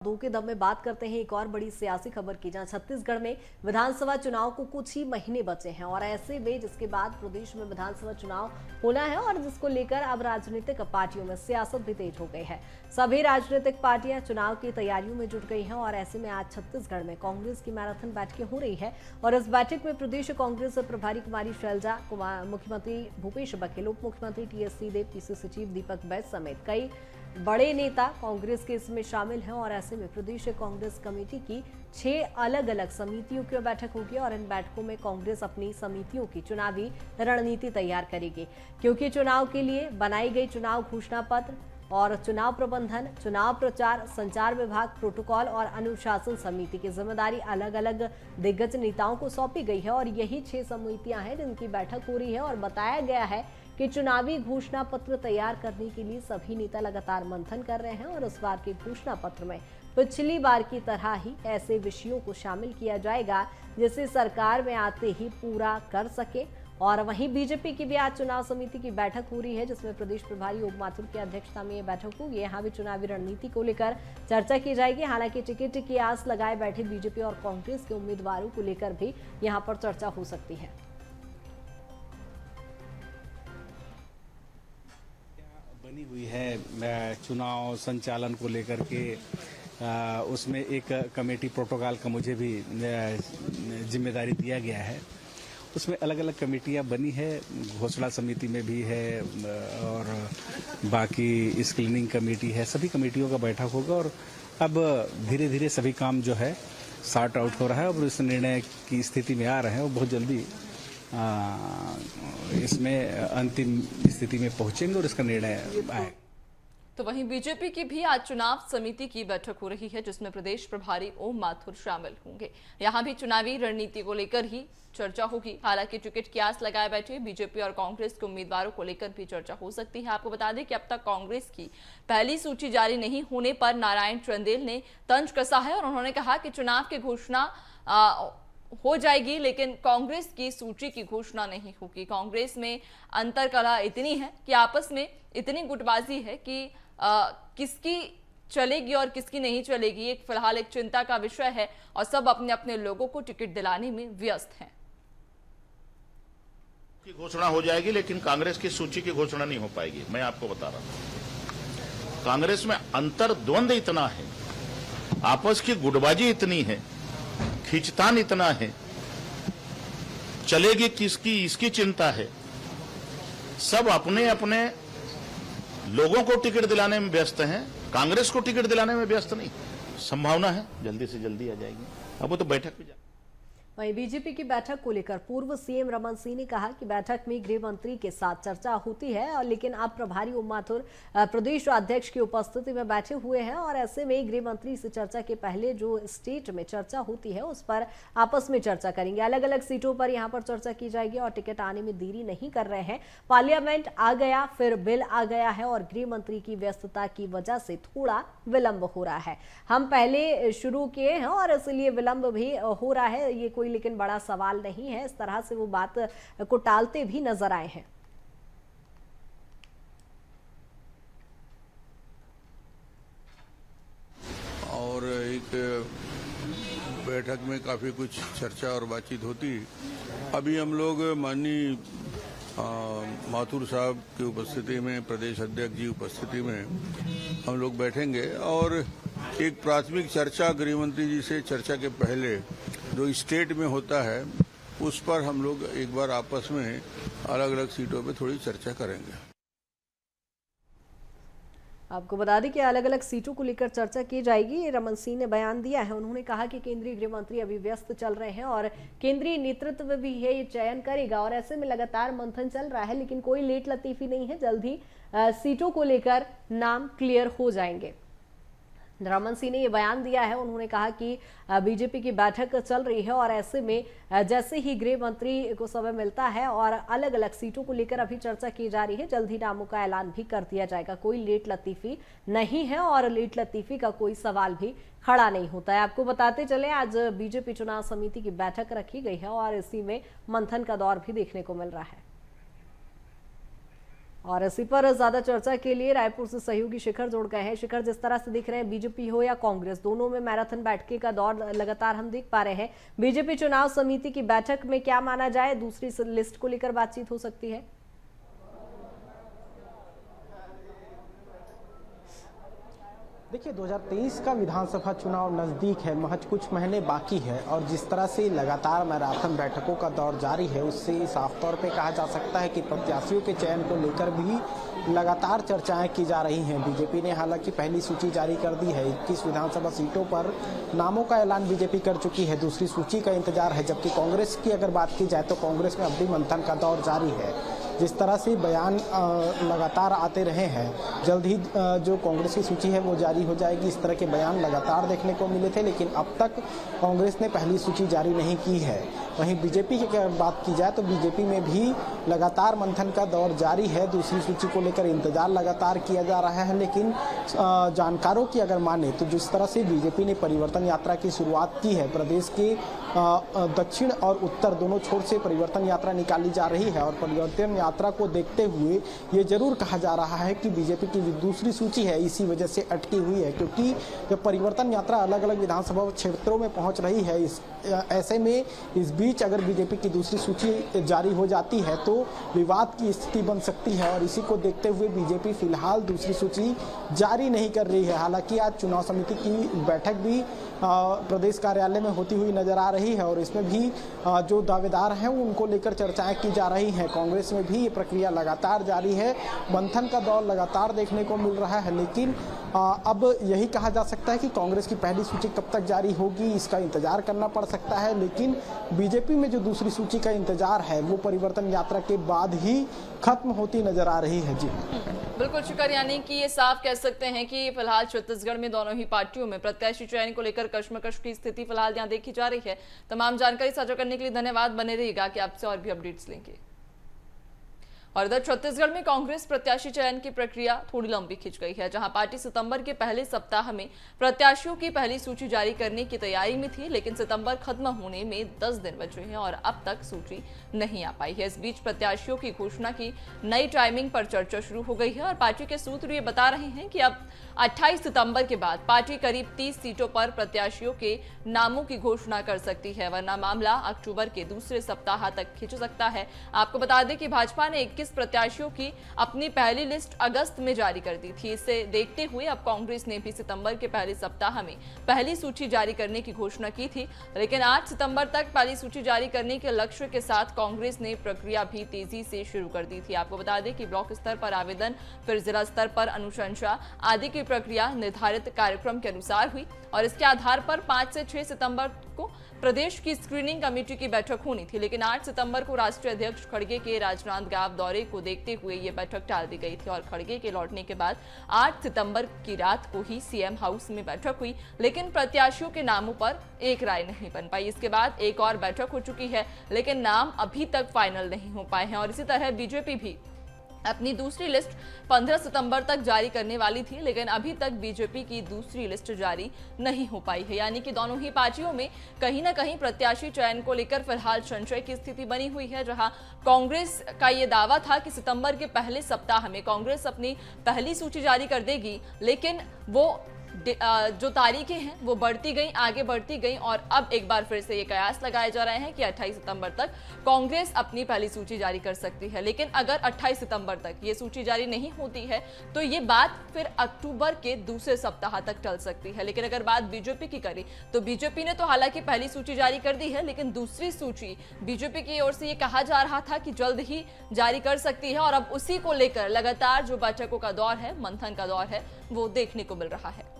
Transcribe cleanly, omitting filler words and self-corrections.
दो के दम में बात करते हैं एक और बड़ी सियासी खबर की, जहां छत्तीसगढ़ में विधानसभा चुनाव को कुछ ही महीने बचे हैं और ऐसे में जिसके बाद प्रदेश में विधानसभा चुनाव होना है और जिसको लेकर अब राजनीतिक पार्टियों में सियासत भी तेज हो गई है। सभी राजनीतिक पार्टियां चुनाव की तैयारियों में जुट गई हैं और ऐसे में आज छत्तीसगढ़ में कांग्रेस की मैराथन बैठकें हो रही है और इस बैठक में प्रदेश कांग्रेस प्रभारी कुमारी शैलजा, मुख्यमंत्री भूपेश बघेल, उप मुख्यमंत्री टीएस सिंहदेव, पीसी सचिव दीपक बैस समेत कई बड़े नेता कांग्रेस के इसमें शामिल हैं और ऐसे में प्रदेश कांग्रेस कमेटी की 6 अलग अलग समितियों की बैठक होगी और इन बैठकों में कांग्रेस अपनी समितियों की चुनावी रणनीति तैयार करेगी, क्योंकि चुनाव के लिए बनाई गई चुनाव घोषणा पत्र और चुनाव प्रबंधन, चुनाव प्रचार, संचार विभाग, प्रोटोकॉल और अनुशासन समिति की जिम्मेदारी अलग अलग दिग्गज नेताओं को सौंपी गई है और यही 6 समितियां हैं जिनकी बैठक हो रही है और बताया गया है कि चुनावी घोषणा पत्र तैयार करने के लिए सभी नेता लगातार मंथन कर रहे हैं और इस बार के घोषणा पत्र में पिछली बार की तरह ही ऐसे विषयों को शामिल किया जाएगा जिसे सरकार में आते ही पूरा कर सके। और वहीं बीजेपी की भी आज चुनाव समिति की बैठक हो रही है जिसमें प्रदेश प्रभारी ओम माथुर की अध्यक्षता में यह बैठक होगी। यहाँ भी चुनावी रणनीति को लेकर चर्चा की जाएगी। हालांकि टिकट की आस लगाए बैठे बीजेपी और कांग्रेस के उम्मीदवारों को लेकर भी यहाँ पर चर्चा हो सकती है। बनी हुई है चुनाव संचालन को लेकर के, उसमें एक कमेटी प्रोटोकॉल का मुझे भी जिम्मेदारी दिया गया है। उसमें अलग अलग कमेटियां बनी है, घोषणा समिति में भी है और बाकी स्क्रीनिंग कमेटी है। सभी कमेटियों का बैठक होगा और अब धीरे धीरे सभी काम जो है सॉर्ट आउट हो रहा है और इस निर्णय की स्थिति में आ रहे हैं और बहुत जल्दी इसमें अंतिम स्थिति में पहुंचेंगे और इसका निर्णय आएगा। तो वहीं बीजेपी की भी आज चुनाव समिति की बैठक हो रही है जिसमें प्रदेश प्रभारी ओम माथुर शामिल होंगे। यहां भी चुनावी रणनीति को लेकर ही चर्चा होगी। हालांकि टिकट की आस लगाए बैठे बीजेपी और कांग्रेस के उम्मीदवारों को लेकर भी चर्चा हो सकती है। आपको बता दें कि अब तक कांग्रेस की पहली सूची जारी नहीं होने पर नारायण चंदेल ने तंज कसा है और उन्होंने कहा कि चुनाव की घोषणा हो जाएगी लेकिन कांग्रेस की सूची की घोषणा नहीं होगी। कांग्रेस में अंतर कला इतनी है कि आपस में इतनी गुटबाजी है कि किसकी चलेगी और किसकी नहीं चलेगी एक फिलहाल एक चिंता का विषय है और सब अपने अपने लोगों को टिकट दिलाने में व्यस्त हैं। की घोषणा हो जाएगी लेकिन कांग्रेस की सूची की घोषणा नहीं हो पाएगी। मैं आपको बता रहा हूं, कांग्रेस में अंतर द्वंद इतना है, आपस की गुटबाजी इतनी है, खींचतान इतना है, चलेगी किसकी इसकी चिंता है। सब अपने अपने लोगों को टिकट दिलाने में व्यस्त हैं, कांग्रेस को टिकट दिलाने में व्यस्त नहीं। संभावना है जल्दी से जल्दी आ जाएगी। अब वो तो बैठक भी वहीं बीजेपी की बैठक को लेकर पूर्व सीएम रमन सिंह ने कहा कि बैठक में गृह मंत्री के साथ चर्चा होती है और लेकिन अब प्रभारी ओम माथुर प्रदेश अध्यक्ष की उपस्थिति में बैठे हुए हैं और ऐसे में गृह मंत्री से चर्चा के पहले जो स्टेट में चर्चा होती है उस पर आपस में चर्चा करेंगे। अलग अलग सीटों पर यहां पर चर्चा की जाएगी और टिकट आने में देरी नहीं कर रहे हैं। पार्लियामेंट आ गया, फिर बिल आ गया है और गृह मंत्री की व्यस्तता की वजह से थोड़ा विलंब हो रहा है। हम पहले शुरू किए हैं और इसलिए विलंब भी हो रहा है, ये कोई लेकिन बड़ा सवाल नहीं है। इस तरह से वो बात को टालते भी नजर आए हैं। और एक बैठक में काफी कुछ चर्चा और बातचीत होती। अभी हम लोग माननीय माथुर साहब की उपस्थिति में, प्रदेश अध्यक्ष जी उपस्थिति में हम लोग बैठेंगे और एक प्राथमिक चर्चा गृह मंत्री जी से चर्चा के पहले जो स्टेट में होता है उस पर हम लोग एक बार आपस में अलग अलग सीटों पे थोड़ी चर्चा करेंगे। आपको बता दें कि अलग अलग सीटों को लेकर चर्चा की जाएगी। रमन सिंह ने बयान दिया है, उन्होंने कहा कि केंद्रीय गृह मंत्री अभी व्यस्त चल रहे हैं और केंद्रीय नेतृत्व भी है ये चयन करेगा और ऐसे में लगातार मंथन चल रहा है लेकिन कोई लेट लतीफी नहीं है। जल्द ही सीटों को लेकर नाम क्लियर हो जाएंगे। रमन सिंह ने यह बयान दिया है, उन्होंने कहा कि बीजेपी की बैठक चल रही है और ऐसे में जैसे ही गृह मंत्री को समय मिलता है और अलग अलग सीटों को लेकर अभी चर्चा की जा रही है, जल्द ही नामों का ऐलान भी कर दिया जाएगा। कोई लेट लतीफी नहीं है और लेट लतीफी का कोई सवाल भी खड़ा नहीं होता है। आपको बताते चले आज बीजेपी चुनाव समिति की बैठक रखी गई है और इसी में मंथन का दौर भी देखने को मिल रहा है। और इसी पर ज्यादा चर्चा के लिए रायपुर से सहयोगी शिखर जुड़ गए हैं। शिखर, जिस तरह से दिख रहे हैं, बीजेपी हो या कांग्रेस, दोनों में मैराथन बैठक का दौर लगातार हम देख पा रहे हैं। बीजेपी चुनाव समिति की बैठक में क्या माना जाए, दूसरी लिस्ट को लेकर बातचीत हो सकती है? देखिए, 2023 का विधानसभा चुनाव नज़दीक है, महज कुछ महीने बाकी है और जिस तरह से लगातार मैराथन बैठकों का दौर जारी है, उससे साफ तौर पे कहा जा सकता है कि प्रत्याशियों के चयन को लेकर भी लगातार चर्चाएं की जा रही हैं। बीजेपी ने हालांकि पहली सूची जारी कर दी है। 21 विधानसभा सीटों पर नामों का ऐलान बीजेपी कर चुकी है, दूसरी सूची का इंतजार है। जबकि कांग्रेस की अगर बात की जाए तो कांग्रेस में अब भी मंथन का दौर जारी है। जिस तरह से बयान लगातार आते रहे हैं, जल्द ही जो कांग्रेस की सूची है वो जारी हो जाएगी, इस तरह के बयान लगातार देखने को मिले थे। लेकिन अब तक कांग्रेस ने पहली सूची जारी नहीं की है। वहीं बीजेपी की अगर बात की जाए तो बीजेपी में भी लगातार मंथन का दौर जारी है, दूसरी सूची को लेकर इंतजार लगातार किया जा रहा है। लेकिन जानकारों की अगर माने तो जिस तरह से बीजेपी ने परिवर्तन यात्रा की शुरुआत की है, प्रदेश के दक्षिण और उत्तर दोनों छोर से परिवर्तन यात्रा निकाली जा रही है और परिवर्तन यात्रा को देखते हुए ये जरूर कहा जा रहा है कि बीजेपी की दूसरी सूची है इसी वजह से अटकी हुई है, क्योंकि जब परिवर्तन यात्रा अलग अलग विधानसभा क्षेत्रों में पहुंच रही है, ऐसे में इस बीच अगर बीजेपी की दूसरी सूची जारी हो जाती है तो विवाद की स्थिति बन सकती है और इसी को देखते हुए बीजेपी फिलहाल दूसरी सूची जारी नहीं कर रही है। हालांकि आज चुनाव समिति की बैठक भी प्रदेश कार्यालय में होती हुई नजर आ रही है और इसमें भी जो दावेदार हैं उनको लेकर चर्चाएं की जा रही हैं। कांग्रेस में भी ये प्रक्रिया लगातार जारी है, मंथन का दौर लगातार देखने को मिल रहा है। लेकिन अब यही कहा जा सकता है कि कांग्रेस की पहली सूची कब तक जारी होगी, इसका इंतजार करना पड़ सकता है। लेकिन बीजेपी में जो दूसरी सूची का इंतजार है वो परिवर्तन यात्रा के बाद ही खत्म होती नजर आ रही है। जी बिल्कुल शुक्र, यानी कि ये साफ कह सकते हैं कि फिलहाल छत्तीसगढ़ में दोनों ही पार्टियों में प्रत्याशी चयन को लेकर कश्मकश की स्थिति फिलहाल यहाँ देखी जा रही है। तमाम जानकारी साझा करने के लिए धन्यवाद। बने रहिएगा कि आपसे और भी अपडेट्स लेंगे। और इधर छत्तीसगढ़ में कांग्रेस प्रत्याशी चयन की प्रक्रिया थोड़ी लंबी खिंच गई है, जहां पार्टी सितंबर के पहले सप्ताह में प्रत्याशियों की पहली सूची जारी करने की तैयारी में थी, लेकिन सितंबर खत्म होने में 10 दिन बचे हैं और अब तक सूची नहीं आ पाई है। इस बीच प्रत्याशियों की घोषणा की नई टाइमिंग पर चर्चा शुरू हो गई है और पार्टी के सूत्र ये बता रहे हैं कि अब 28 सितंबर के बाद पार्टी करीब 30 सीटों पर प्रत्याशियों के नामों की घोषणा कर सकती है, वरना मामला अक्टूबर के दूसरे सप्ताह तक खिंच सकता है। आपको बता दें कि भाजपा ने 21 प्रत्याशियों की अपनी पहली लिस्ट अगस्त में जारी कर दी थी। इसे देखते हुए अब कांग्रेस ने भी सितंबर के पहले सप्ताह में पहली सूची जारी करने की घोषणा की थी, लेकिन 8 सितंबर तक पहली सूची जारी करने के लक्ष्य के साथ कांग्रेस ने प्रक्रिया भी तेजी से शुरू कर दी थी। आपको बता दें कि ब्लॉक स्तर पर आवेदन, फिर जिला स्तर पर अनुशंसा आदि की प्रक्रिया निर्धारित कार्यक्रम के अनुसार हुई और इसके आधार पर 5 से 6 सितंबर को प्रदेश की स्क्रीनिंग कमेटी की बैठक होनी थी, लेकिन 8 सितंबर को राष्ट्रीय अध्यक्ष खड़गे के राजनांदगांव दौरे को देखते हुए ये बैठक टाल दी गई थी और खड़गे के लौटने के बाद 8 सितंबर की रात को ही सीएम हाउस में बैठक हुई, लेकिन प्रत्याशियों के नामों पर एक राय नहीं बन पाई। इसके बाद एक और बैठक हो चुकी है, लेकिन नाम अभी तक फाइनल नहीं हो पाए हैं और इसी तरह बीजेपी भी अपनी दूसरी लिस्ट 15 सितंबर तक जारी करने वाली थी, लेकिन अभी तक बीजेपी की दूसरी लिस्ट जारी नहीं हो पाई है। यानी कि दोनों ही पार्टियों में कहीं ना कहीं प्रत्याशी चयन को लेकर फिलहाल संशय की स्थिति बनी हुई है, जहां कांग्रेस का ये दावा था कि सितंबर के पहले सप्ताह में कांग्रेस अपनी पहली सूची जारी कर देगी, लेकिन वो जो तारीखें हैं वो बढ़ती गई, आगे बढ़ती गई और अब एक बार फिर से ये कयास लगाए जा रहे हैं कि 28 सितंबर तक कांग्रेस अपनी पहली सूची जारी कर सकती है। लेकिन अगर 28 सितंबर तक ये सूची जारी नहीं होती है तो ये बात फिर अक्टूबर के दूसरे सप्ताह तक टल सकती है। लेकिन अगर बात बीजेपी की करें तो बीजेपी ने तो हालांकि पहली सूची जारी कर दी है, लेकिन दूसरी सूची बीजेपी की ओर से ये कहा जा रहा था कि जल्द ही जारी कर सकती है और अब उसी को लेकर लगातार जो बैठकों का दौर है, मंथन का दौर है, वो देखने को मिल रहा है।